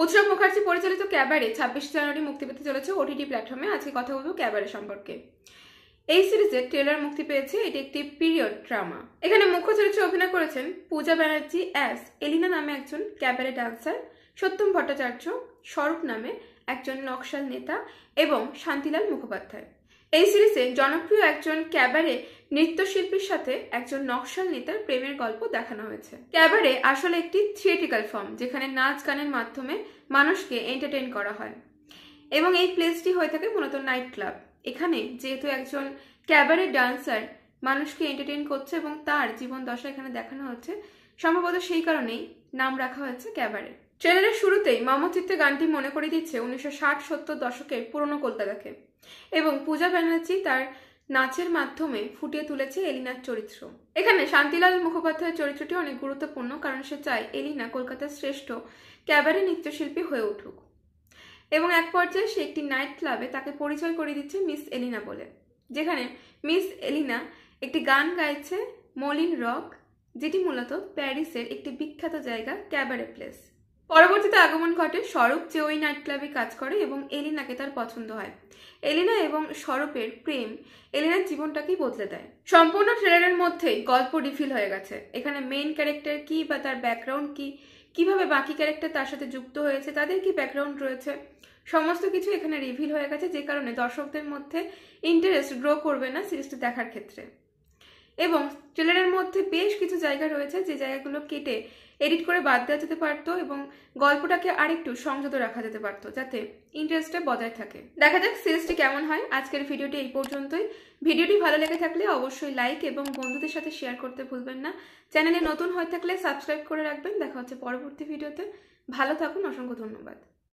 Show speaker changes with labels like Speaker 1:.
Speaker 1: উৎসব মুখার্জি পরিচালিত ক্যাবারে 26 জানুয়ারি মুক্তি পেতে চলেছে ওটিটি প্ল্যাটফর্মে। আজকে কথা বলবো ক্যাবারে সম্পর্কে। এই সিরিজের ট্রেলার মুক্তি পেয়েছে। এটি একটি পিরিয়ড ড্রামা। এখানে মুখ্য চরিত্রে অভিনয় করেছেন পূজা ব্যানার্জি অ্যাজ এলিনা নামে একজন ক্যাবারে ডান্সার, সত্যম ভট্টাচার্য স্বরূপ নামে একজন নকশাল নেতা এবং শান্তিলাল মুখোপাধ্যায়। এই সিরিজে জনপ্রিয় একজন ক্যাবারে নৃত্যশিল্পীর সাথে একজন নকশাল নেতার প্রেমের গল্প দেখানো হয়েছে। ক্যাবারে আসলে একটি থিয়েট্রিক্যাল ফর্ম, যেখানে নাচ গানের মাধ্যমে মানুষকে এন্টারটেইন করা হয় এবং এই প্লেসটি হয়ে থাকে মূলত নাইট ক্লাব। এখানে যেহেতু একজন ক্যাবারে ডান্সার মানুষকে এন্টারটেইন করছে এবং তার জীবন দশা এখানে দেখানো হচ্ছে, সম্ভবত সেই কারণেই নাম রাখা হয়েছে ক্যাবারে। ট্রেলারের শুরুতেই মমচিত্তে গানটি মনে করে দিচ্ছে 1960-70 দশকের পুরনো কলকাতাকে এবং পূজা ব্যানার্জি তার নাচের মাধ্যমে ফুটিয়ে তুলেছে এলিনার চরিত্র। এখানে শান্তিলাল মুখোপাধ্যায়ের চরিত্রটি অনেক গুরুত্বপূর্ণ, কারণ সে চায় এলিনা কলকাতার শ্রেষ্ঠ ক্যাবারে নৃত্যশিল্পী হয়ে উঠুক এবং এক পর্যায়ে সে একটি নাইট ক্লাবে তাকে পরিচয় করে দিচ্ছে মিস এলিনা বলে, যেখানে মিস এলিনা একটি গান গাইছে মলিন রক, যেটি মূলত প্যারিসের একটি বিখ্যাত জায়গা ক্যাবারে প্লেস। পরবর্তীতে আগমন ঘটে স্বরূপ, যে ওই নাইট ক্লাবে কাজ করে এবং এলিনাকে তার পছন্দ হয়। এলিনা এবং স্বরূপের প্রেম এলিনার জীবনটাকেই বদলে দেয়। সম্পূর্ণ ট্রেলারের মধ্যেই গল্প রিফিল হয়ে গেছে। এখানে মেইন ক্যারেক্টার কি বা তার ব্যাকগ্রাউন্ড কি, কিভাবে বাকি ক্যারেক্টার তার সাথে যুক্ত হয়েছে, তাদের কি ব্যাকগ্রাউন্ড রয়েছে, সমস্ত কিছু এখানে রিভিল হয়ে গেছে, যে কারণে দর্শকদের মধ্যে ইন্টারেস্ট গ্রো করবে না সিরিজটি দেখার ক্ষেত্রে। এবং ট্রেলারের মধ্যে বেশ কিছু জায়গা রয়েছে যে জায়গাগুলো কেটে এডিট করে বাদ দেওয়া যেতে পারতো এবং গল্পটাকে আরেকটু সংযত রাখা যেতে পারতো, যাতে ইন্টারেস্টটা বজায় থাকে। দেখা যাক সিরিজটি কেমন হয়। আজকের ভিডিওটি এই পর্যন্তই। ভিডিওটি ভালো লেগে থাকলে অবশ্যই লাইক এবং বন্ধুদের সাথে শেয়ার করতে ভুলবেন না। চ্যানেলে নতুন হয়ে থাকলে সাবস্ক্রাইব করে রাখবেন। দেখা হচ্ছে পরবর্তী ভিডিওতে। ভালো থাকুন, অসংখ্য ধন্যবাদ।